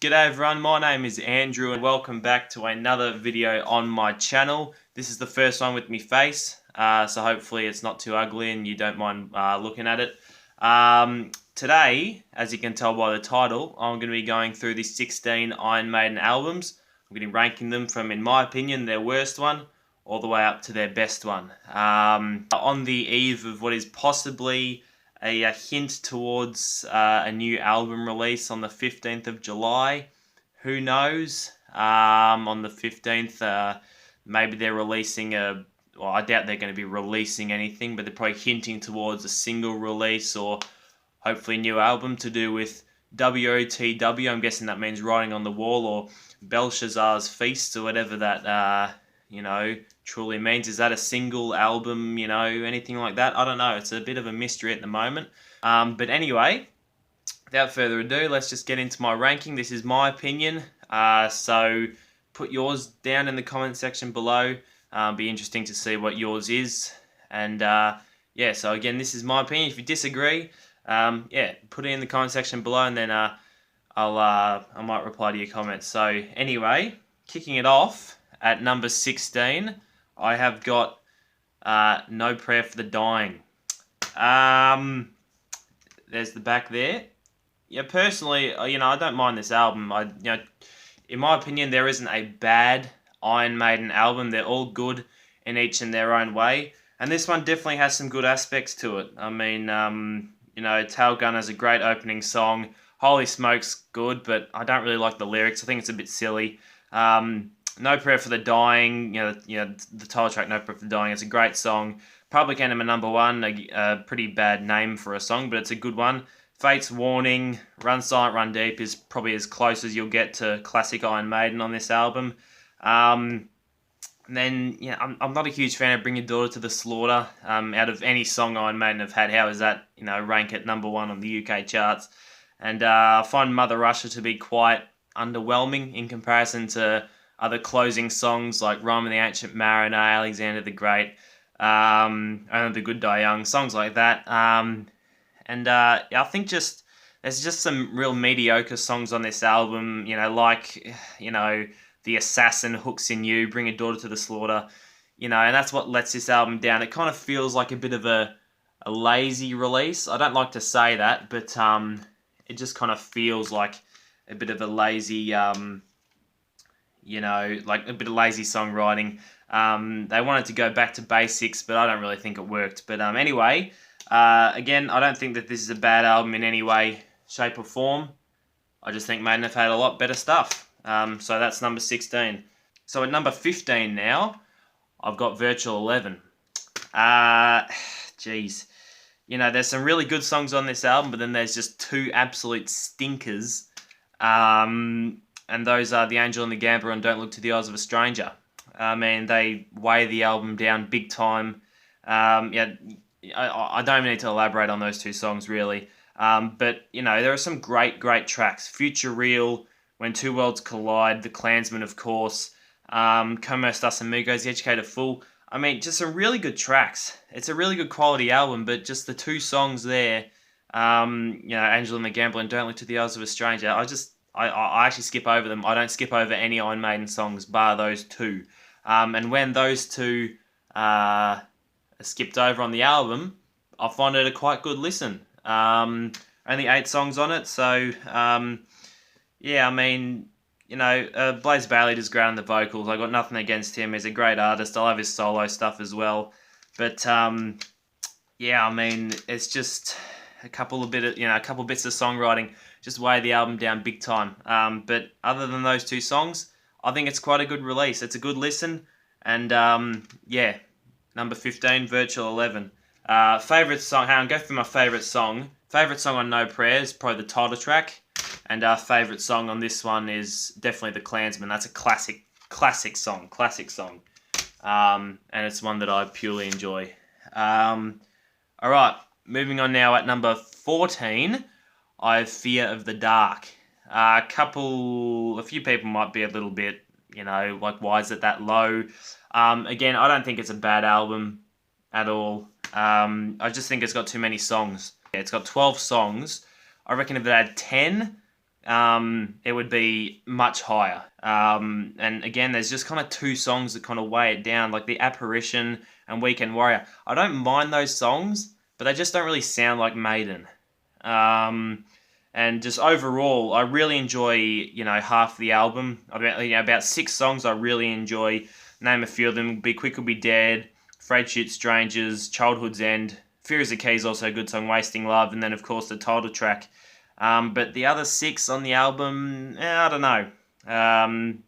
G'day everyone, my name is Andrew and welcome back to another video on my channel. This is the first one with me face, so hopefully it's not too ugly and you don't mind looking at it. Today, as you can tell by the title, I'm going to be going through the 16 Iron Maiden albums. I'm going to be ranking them from, in my opinion, their worst one all the way up to their best one. On the eve of what is possibly a hint towards a new album release on the 15th of July. Who knows? On the 15th, maybe they're releasing well, I doubt they're going to be releasing anything, but they're probably hinting towards a single release or hopefully a new album to do with WOTW. I'm guessing that means Writing on the Wall or Belshazzars Feast or whatever that, truly means. Is that a single album, anything like that? I don't know. It's a bit of a mystery at the moment. But anyway, without further ado, let's just get into my ranking. This is my opinion. So put yours down in the comment section below. Be interesting to see what yours is. And so again, this is my opinion. If you disagree, put it in the comment section below, and then I might reply to your comments. So anyway, kicking it off at number 16, I have got No Prayer for the Dying. There's the back there. Yeah, personally, I don't mind this album. In my opinion, there isn't a bad Iron Maiden album. They're all good in each in their own way, and this one definitely has some good aspects to it. I mean, Tail Gun has a great opening song. Holy Smoke's good, but I don't really like the lyrics. I think it's a bit silly. No Prayer for the Dying, the title track, No Prayer for the Dying, it's a great song. Public Enemy number 1, a pretty bad name for a song, but it's a good one. Fate's Warning, Run Silent, Run Deep is probably as close as you'll get to classic Iron Maiden on this album. I'm not a huge fan of Bring Your Daughter to the Slaughter. Out of any song Iron Maiden have had, how is that, rank at number 1 on the UK charts? And I find Mother Russia to be quite underwhelming in comparison to other closing songs like Rime of the Ancient Mariner, Alexander the Great, Only the Good Die Young, songs like that. I think there's just some real mediocre songs on this album, The Assassin, Hooks in You, Bring a Daughter to the Slaughter, and that's what lets this album down. It kind of feels like a bit of a lazy release. I don't like to say that, but it just kind of feels like a bit of a lazy, like a bit of lazy songwriting. They wanted to go back to basics, but I don't really think it worked. But anyway, again, I don't think that this is a bad album in any way, shape or form. I just think Maiden have had a lot better stuff. So that's number 16. So at number 15 now, I've got Virtual 11. Geez. There's some really good songs on this album, but then there's just two absolute stinkers. And those are The Angel and the Gambler and Don't Look to the Eyes of a Stranger. I mean, they weigh the album down big time. I don't even need to elaborate on those two songs, really. But there are some great tracks. Future Real, When Two Worlds Collide, The Klansman, of course, Como Estas Amigos, The Educated Fool. I mean, just some really good tracks. It's a really good quality album, but just the two songs there, Angel and the Gambler and Don't Look to the Eyes of a Stranger, I actually skip over them. I don't skip over any Iron Maiden songs bar those two. And when those two are skipped over on the album, I find it a quite good listen. Only 8 songs on it, so Blaze Bayley does great on the vocals. I got nothing against him. He's a great artist. I love his solo stuff as well. But it's just a couple bits of songwriting just weigh the album down big time. But other than those two songs, I think it's quite a good release. It's a good listen. And number 15, Virtual 11. Favourite song, go through my favourite song. Favourite song on No Prayer is probably the title track. And our favourite song on this one is definitely The Klansman. That's a classic song. And it's one that I purely enjoy. Alright, moving on now at number 14, I have Fear of the Dark. A few people might be a little bit, like, why is it that low? Again, I don't think it's a bad album at all. I just think it's got too many songs. It's got 12 songs. I reckon if it had 10, it would be much higher. And again, there's just kind of two songs that kind of weigh it down, like The Apparition and Weekend Warrior. I don't mind those songs, but they just don't really sound like Maiden. And just overall, I really enjoy, half the album. About 6 songs I really enjoy. Name a few of them: Be Quick or Be Dead, Afraid to Shoot Strangers, Childhood's End. Fear is a Key is also a good song, Wasting Love, and then of course the title track. But the other 6 on the album, I don't know.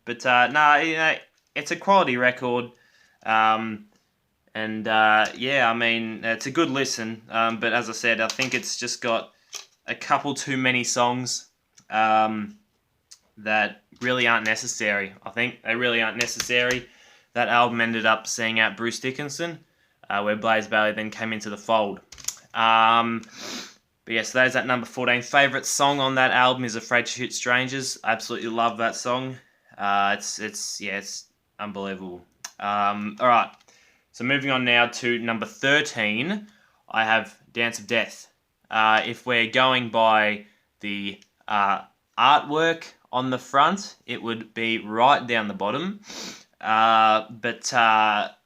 It's a quality record. It's a good listen. But as I said, I think it's just got a couple too many songs that really aren't necessary. I think they really aren't necessary. That album ended up seeing out Bruce Dickinson, where Blaze Bayley then came into the fold. But yes, that is at number 14. Favourite song on that album is Afraid to Shoot Strangers. I absolutely love that song. It's unbelievable. Alright, so moving on now to number 13, I have Dance of Death. If we're going by the artwork on the front, it would be right down the bottom. But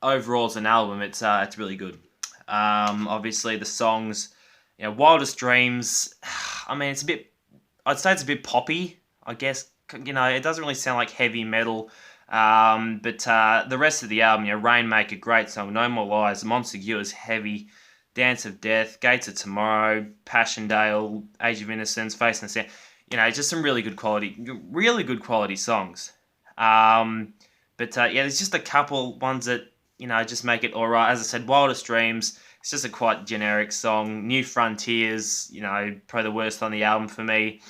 overall as an album, it's really good. Obviously the songs, Wildest Dreams, I'd say it's a bit poppy, I guess. It doesn't really sound like heavy metal. But the rest of the album, Rainmaker, great song. No More Lies, Montague is heavy. Dance of Death, Gates of Tomorrow, Passchendaele, Age of Innocence, Face and Sound. Just some really good quality songs. There's just a couple ones that, just make it alright. As I said, Wildest Dreams, it's just a quite generic song. New Frontiers, probably the worst on the album for me.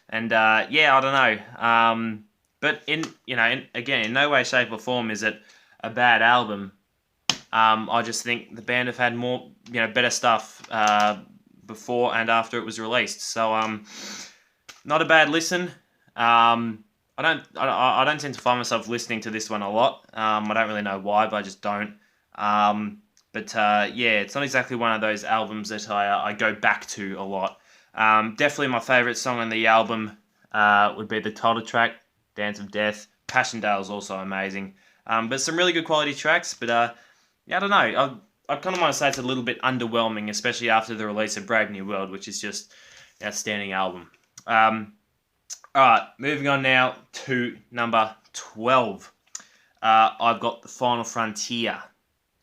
And, I don't know. But in no way, shape or form is it a bad album. I just think the band have had more, better stuff before and after it was released. So, not a bad listen. I don't tend to find myself listening to this one a lot. I don't really know why, but I just don't. It's not exactly one of those albums that I go back to a lot. Definitely my favourite song on the album would be the title track, Dance of Death. Passchendaele is also amazing. But some really good quality tracks, but I don't know. I kind of want to say it's a little bit underwhelming, especially after the release of Brave New World, which is just an outstanding album. Alright, moving on now to number 12. I've got The Final Frontier.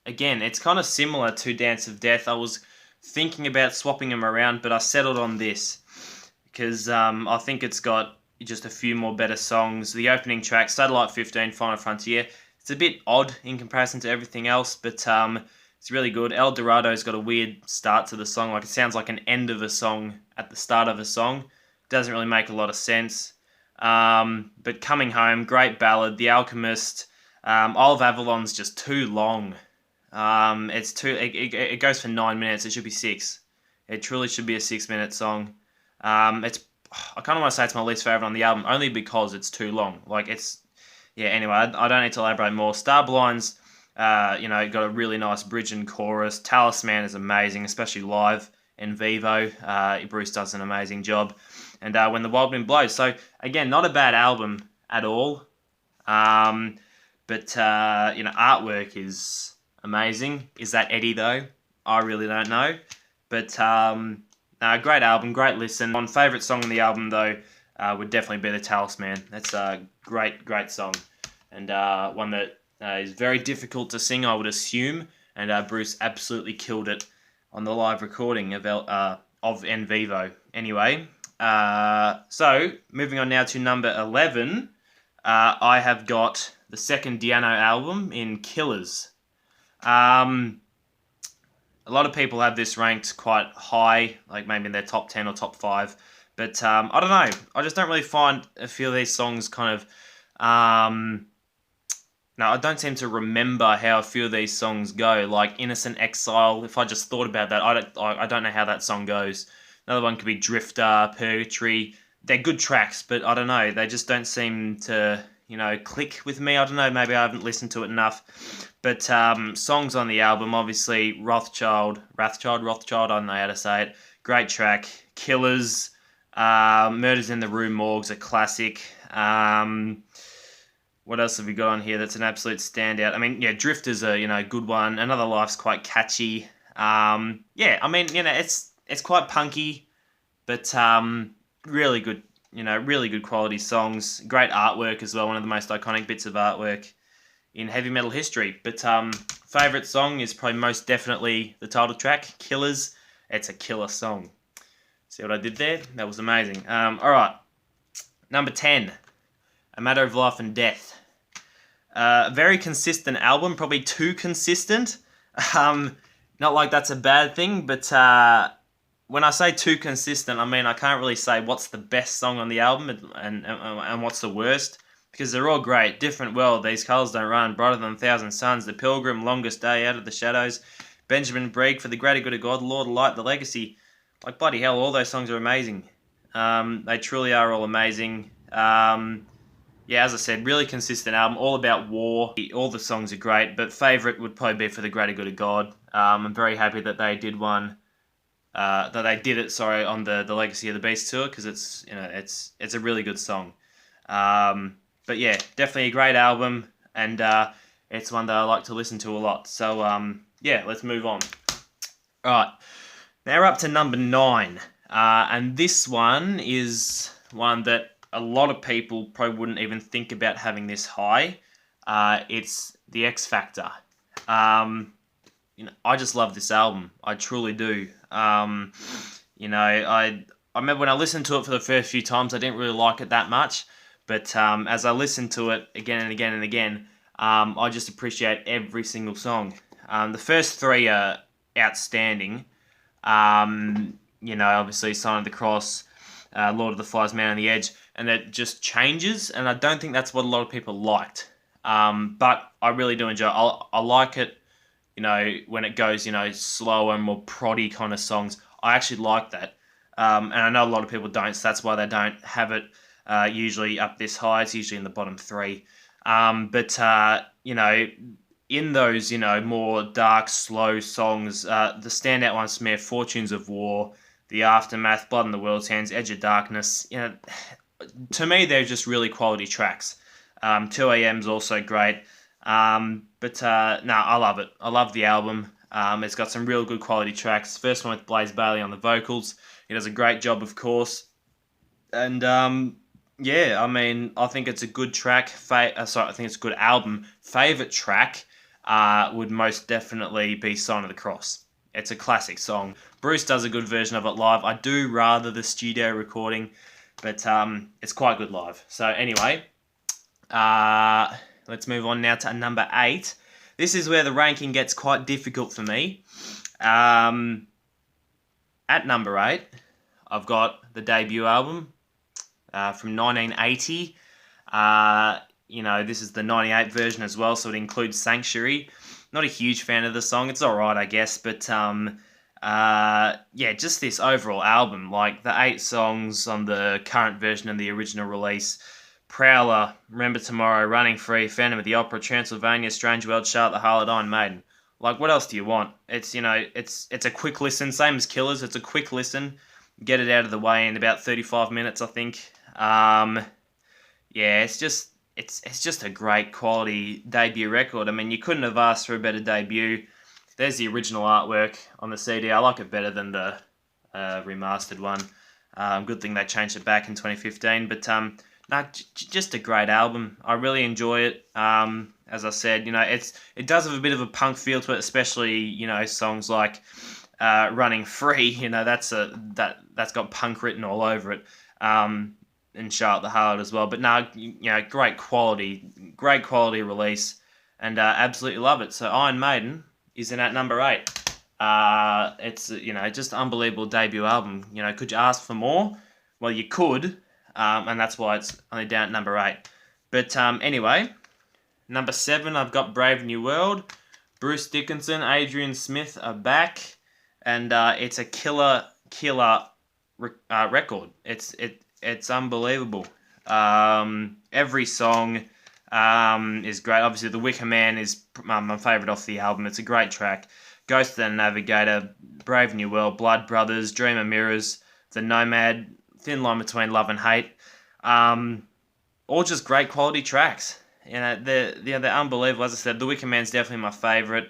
Again, it's kind of similar to Dance of Death. I was thinking about swapping them around, but I settled on this because I think it's got just a few more better songs. The opening track, Satellite 15, Final Frontier, it's a bit odd in comparison to everything else, but it's really good. El Dorado's got a weird start to the song. Like, it sounds like an end of a song at the start of a song. Doesn't really make a lot of sense. But Coming Home, great ballad. The Alchemist, Isle of Avalon's just too long. It goes for 9 minutes. It should be 6. It truly should be a 6-minute song. I kind of want to say it's my least favourite on the album, only because it's too long. Anyway, I don't need to elaborate more. Starblind's, got a really nice bridge and chorus. Talisman is amazing, especially live in vivo. Bruce does an amazing job. And When the Wild Wind Blows. So, again, not a bad album at all. Artwork is amazing. Is that Eddie, though? I really don't know. But, great album, great listen. My favourite song on the album, though, would definitely be The Talisman. That's a great song. And one that is very difficult to sing, I would assume. And Bruce absolutely killed it on the live recording of En Vivo. Anyway, so moving on now to number 11, I have got the second Di'Anno album in Killers. A lot of people have this ranked quite high, like maybe in their top 10 or top 5. But I don't know. I just don't really find a few of these songs kind of... I don't seem to remember how a few of these songs go. Like Innocent Exile, if I just thought about that, I don't know how that song goes. Another one could be Drifter, Purgatory. They're good tracks, but I don't know. They just don't seem to, click with me. I don't know. Maybe I haven't listened to it enough. But songs on the album, obviously, Rothschild, I don't know how to say it. Great track. Killers, Murders in the Rue Morgue's a classic. What else have we got on here that's an absolute standout? I mean, yeah, Drifter's a good one. Another Life's quite catchy. Yeah, I mean, it's quite punky, but really good. Really good quality songs. Great artwork as well. One of the most iconic bits of artwork in heavy metal history. But favorite song is probably most definitely the title track, Killers. It's a killer song. See what I did there? That was amazing. All right, number 10, A Matter of Life and Death. Very consistent album, probably too consistent. Not like that's a bad thing, but when I say too consistent, I mean I can't really say what's the best song on the album and what's the worst, because they're all great. Different World, These Colours Don't Run, Brighter Than a Thousand Suns, The Pilgrim, Longest Day, Out of the Shadows, Benjamin Brieg, For the Greater Good of God, Lord of Light, The Legacy. Like, bloody hell, all those songs are amazing. They truly are all amazing. Yeah, as I said, really consistent album, all about war. All the songs are great, but favourite would probably be For the Greater Good of God. I'm very happy that they did one. On the Legacy of the Beast tour, because it's a really good song. But yeah, definitely a great album, and it's one that I like to listen to a lot. So yeah, let's move on. All right, now we're up to number 9, and this one is one that a lot of people probably wouldn't even think about having this high. It's The X Factor. I just love this album. I truly do. I remember when I listened to it for the first few times, I didn't really like it that much. But as I listened to it again and again and again, I just appreciate every single song. The first 3 are outstanding. Obviously Sign of the Cross, Lord of the Flies, Man on the Edge, and it just changes, and I don't think that's what a lot of people liked. But I really do enjoy it. I like it, when it goes, slower and more proddy kind of songs. I actually like that. And I know a lot of people don't, so that's why they don't have it usually up this high. It's usually in the bottom 3. In those, more dark, slow songs, the standout ones for me are Fortunes of War, The Aftermath, Blood in the World's Hands, Edge of Darkness. To me, they're just really quality tracks. 2AM's also great. I love it. I love the album. It's got some real good quality tracks. First one with Blaze Bayley on the vocals. He does a great job, of course. And yeah, I mean, I think it's a good track. I think it's a good album. Favorite track would most definitely be Sign of the Cross. It's a classic song. Bruce does a good version of it live. I do rather the studio recording, but it's quite good live. So anyway, let's move on now to number 8. This is where the ranking gets quite difficult for me. At number 8, I've got the debut album from 1980. This is the 98 version as well, so it includes Sanctuary. Not a huge fan of the song. It's alright, I guess, but yeah, just this overall album, like the 8 songs on the current version and the original release: Prowler, Remember Tomorrow, Running Free, Phantom of the Opera, Transylvania, Strange World, Charlotte the Harlot, Iron Maiden. Like, what else do you want? It's it's a quick listen, same as Killers. It's a quick listen, get it out of the way in about 35 minutes, I think. Yeah, it's just a great quality debut record. I mean, you couldn't have asked for a better debut. There's the original artwork on the CD. I like it better than the remastered one. Good thing they changed it back in 2015. But just a great album. I really enjoy it. As I said, it does have a bit of a punk feel to it, especially songs like Running Free. That's got punk written all over it. And Charlotte the Harlot as well. But great quality release, and absolutely love it. So Iron Maiden is in at number 8. It's just unbelievable debut album. Could you ask for more? Well, you could, and that's why it's only down at number 8. But anyway, number 7, I've got Brave New World. Bruce Dickinson, Adrian Smith are back, and it's a killer record. It's unbelievable. Every song is great. Obviously, The Wicker Man is my favourite off the album. It's a great track. Ghost of the Navigator, Brave New World, Blood Brothers, Dream of Mirrors, The Nomad, thin line between love and hate. All just great quality tracks. They're unbelievable. As I said, The Wicker Man's definitely my favourite.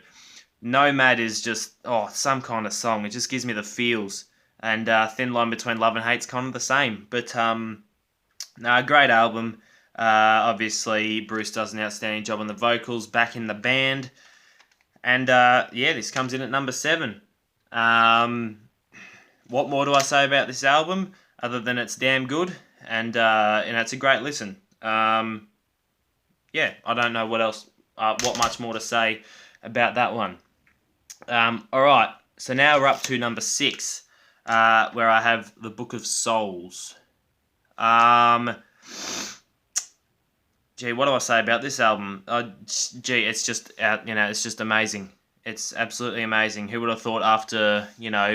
Nomad is just, some kind of song. It just gives me the feels. And Thin Line Between Love and Hate's kind of the same. But, great album. Obviously, Bruce does an outstanding job on the vocals, back in the band. And, this comes in at number 7. What more do I say about this album, other than it's damn good, and it's a great listen. I don't know what much more to say about that one. Alright, so now we're up to number 6, where I have The Book of Souls. What do I say about this album? It's just it's just amazing. It's absolutely amazing. Who would have thought after,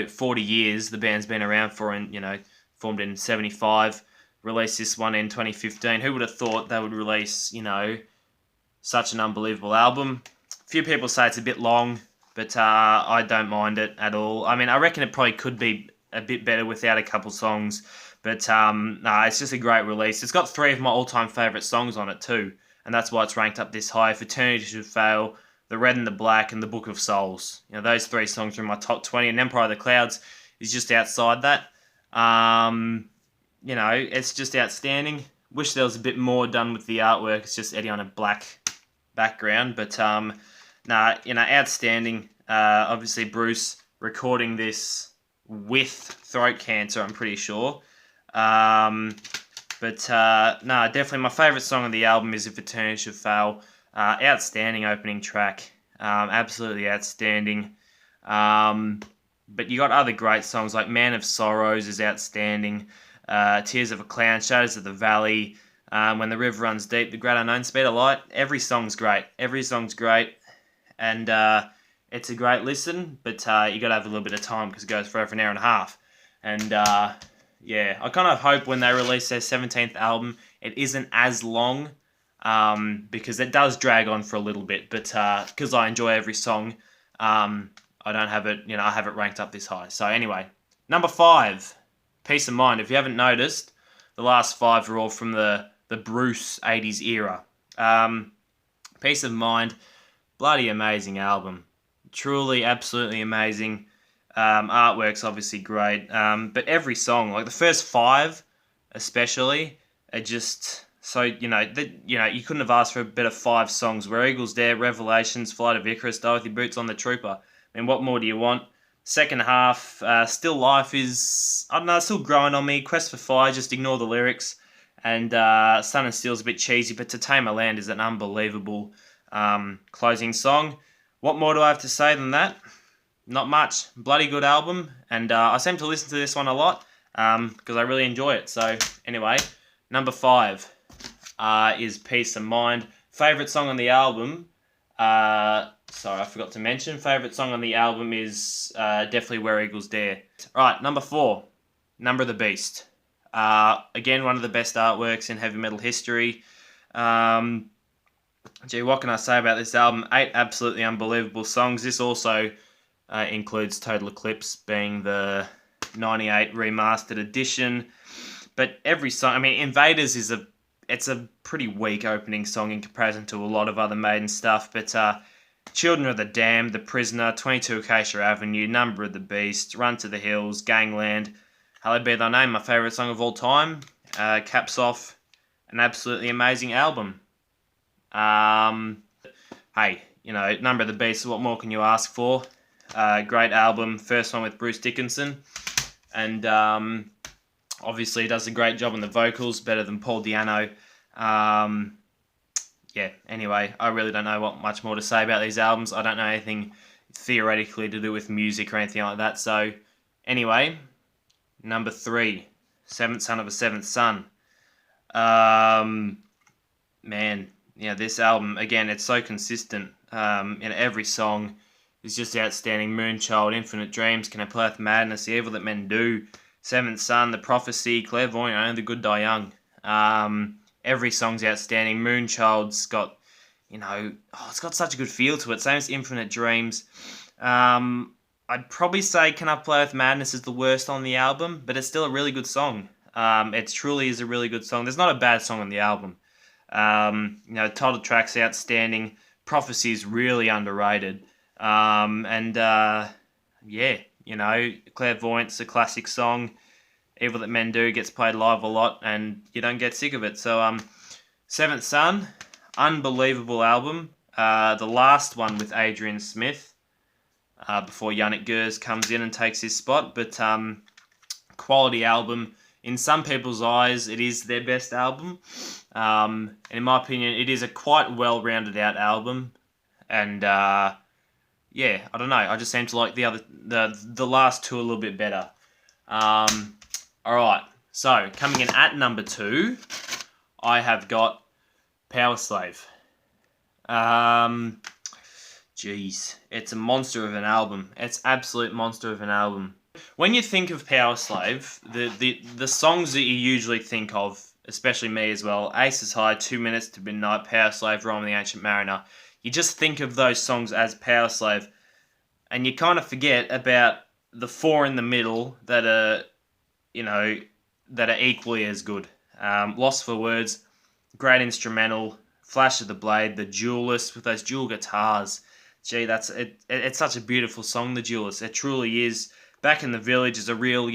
40 years the band's been around for, and, formed in 75, released this one in 2015. Who would have thought they would release, such an unbelievable album? A few people say it's a bit long, but I don't mind it at all. I mean, I reckon it probably could be a bit better without a couple songs, but it's just a great release. It's got 3 of my all-time favourite songs on it too, and that's why it's ranked up this high. If Eternity Should Fail, The Red and the Black, and The Book of Souls. Those 3 songs are in my top 20, and Empire of the Clouds is just outside that. It's just outstanding. Wish there was a bit more done with the artwork. It's just Eddie on a black background, but outstanding. Obviously, Bruce recording this with throat cancer, I'm pretty sure. Definitely my favourite song on the album is If Eternity Should Fail. Outstanding opening track. Absolutely outstanding. But you got other great songs like Man of Sorrows is outstanding. Tears of a Clown, Shadows of the Valley, When the River Runs Deep, The Great Unknown, Speed of Light. Every song's great. And it's a great listen, but you got to have a little bit of time because it goes for over an hour and a half. And I kind of hope when they release their 17th album, it isn't as long, because it does drag on for a little bit. But because I enjoy every song, I don't have it, I have it ranked up this high. So anyway, number 5, Peace of Mind. If you haven't noticed, the last 5 are all from the Bruce 80s era. Peace of Mind, bloody amazing album. Truly, absolutely amazing. Artwork's obviously great. But every song, like the first 5 especially, are just so, you couldn't have asked for a better 5 songs. Where Eagles Dare, Revelations, Flight of Icarus, Die With Your Boots on, The Trooper. I mean, what more do you want? Second half, Still Life is, I don't know, still growing on me. Quest for Fire, just ignore the lyrics. And Sun and Steel's a bit cheesy, but To Tame a Land is an unbelievable closing song. What more do I have to say than that? Not much. Bloody good album, and I seem to listen to this one a lot because I really enjoy it. So anyway, number 5 is Peace of Mind. Favourite song on the album, sorry, I forgot to mention, favourite song on the album is definitely Where Eagles Dare. Alright, number 4, Number of the Beast. Again, one of the best artworks in heavy metal history. What can I say about this album? 8 absolutely unbelievable songs. This also includes Total Eclipse being the 98 remastered edition. But every song, I mean, Invaders it's a pretty weak opening song in comparison to a lot of other Maiden stuff. But Children of the Damned, The Prisoner, 22 Acacia Avenue, Number of the Beast, Run to the Hills, Gangland, Hallowed Be Thy Name, my favourite song of all time, caps off an absolutely amazing album. Hey, Number of the Beast, what more can you ask for? Great album, first one with Bruce Dickinson, and obviously he does a great job on the vocals, better than Paul Di'Anno. Anyway, I really don't know what much more to say about these albums. I don't know anything theoretically to do with music or anything like that. So, anyway, number 3, Seventh Son of a Seventh Son. This album, again, it's so consistent. In every song is just outstanding. Moonchild, Infinite Dreams, Can I Play with Madness, The Evil That Men Do, Seventh Son, The Prophecy, Clairvoyant, Only the Good Die Young. Every song's outstanding. Moonchild's got, it's got such a good feel to it. Same as Infinite Dreams. I'd probably say Can I Play with Madness is the worst on the album, but it's still a really good song. It truly is a really good song. There's not a bad song on the album. Title track's outstanding. Prophecy is really underrated. Clairvoyant's a classic song. Evil That Men Do gets played live a lot, and you don't get sick of it. So, Seventh Son, unbelievable album. The last one with Adrian Smith, before Yannick Gers comes in and takes his spot. But quality album. In some people's eyes, it is their best album. And in my opinion, it is a quite well-rounded out album. And I don't know. I just seem to like the last two a little bit better. Alright, so coming in at number 2, I have got Powerslave. It's a monster of an album. It's absolute monster of an album. When you think of Powerslave, the songs that you usually think of, especially me as well, Aces High, 2 Minutes to Midnight, Powerslave, Rhyme of the Ancient Mariner, you just think of those songs as Powerslave, and you kind of forget about the 4 in the middle that are equally as good. Lost for Words, great instrumental, Flash of the Blade, The Duelist with those dual guitars. Gee, it's such a beautiful song, The Duelist. It truly is. Back in the Village is a real,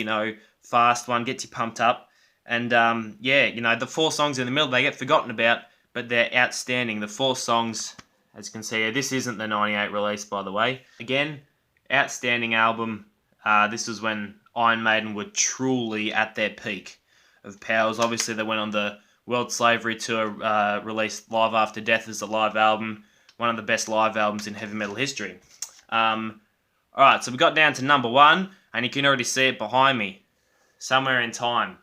fast one, gets you pumped up. And, the 4 songs in the middle, they get forgotten about, but they're outstanding. The 4 songs, as you can see here, this isn't the 98 release, by the way. Again, outstanding album. This is when Iron Maiden were truly at their peak of powers. Obviously, they went on the World Slavery Tour, released Live After Death as a live album. One of the best live albums in heavy metal history. Alright, so we got down to number 1, and you can already see it behind me. Somewhere in Time.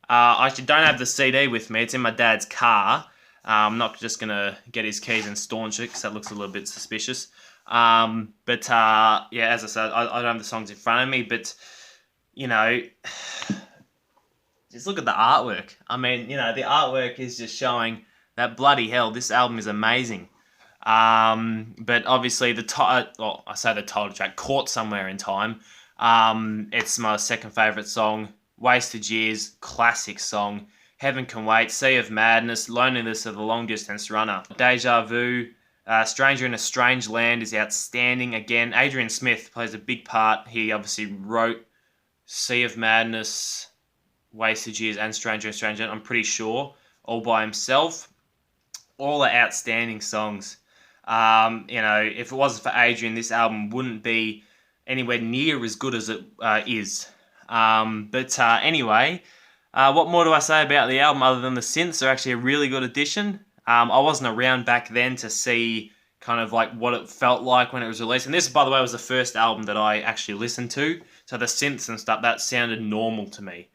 I actually don't have the CD with me. It's in my dad's car. I'm not just going to get his keys and staunch it, because that looks a little bit suspicious. As I said, I don't have the songs in front of me, but, just look at the artwork. I mean, the artwork is just showing that bloody hell, this album is amazing. But obviously the title track, Caught Somewhere in Time. It's my second favourite song. Wasted Years, classic song. Heaven Can Wait, Sea of Madness, Loneliness of the Long Distance Runner. Deja Vu, Stranger in a Strange Land is outstanding. Again, Adrian Smith plays a big part. He obviously wrote Sea of Madness, Wasted Years, and Stranger in a Strange Land, I'm pretty sure, all by himself. All are outstanding songs. If it wasn't for Adrian, this album wouldn't be anywhere near as good as it is. Anyway, what more do I say about the album other than the synths are actually a really good addition? I wasn't around back then to see kind of like what it felt like when it was released. And this, by the way, was the first album that I actually listened to. So the synths and stuff, that sounded normal to me.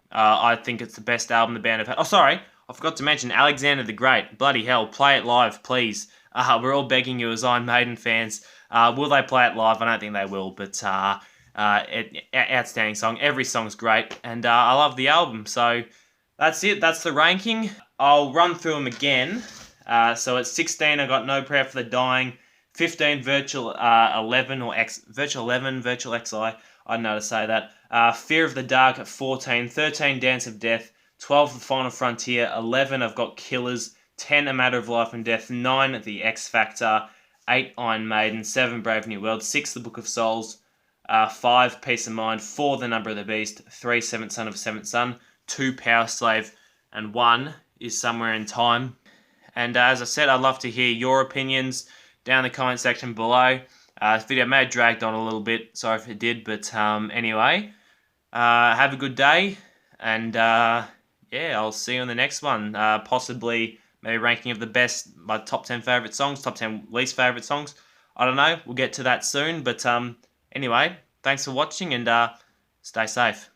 I think it's the best album the band have had. Oh, sorry, I forgot to mention Alexander the Great. Bloody hell, play it live, please. We're all begging you as Iron Maiden fans. Will they play it live? I don't think they will, but outstanding song. Every song's great, and I love the album. So that's it. That's the ranking. I'll run through them again. So at 16, I got No Prayer for the Dying. 15, Virtual 11 or Virtual 11, Virtual XI. I don't know how to say that. Fear of the Dark at 14. 13, Dance of Death. 12, The Final Frontier. 11, I've got Killers. 10, A Matter of Life and Death. 9, The X Factor. 8, Iron Maiden. 7, Brave New World. 6, The Book of Souls. 5, Peace of Mind. 4, The Number of the Beast. 3, Seventh Son of a Seventh Son. 2, Powerslave. And 1 is Somewhere in Time. And as I said, I'd love to hear your opinions down in the comment section below. This video may have dragged on a little bit. Sorry if it did. But anyway, have a good day. And I'll see you in the next one. Possibly maybe ranking of my top 10 favourite songs, top 10 least favourite songs. I don't know. We'll get to that soon. But anyway, thanks for watching and stay safe.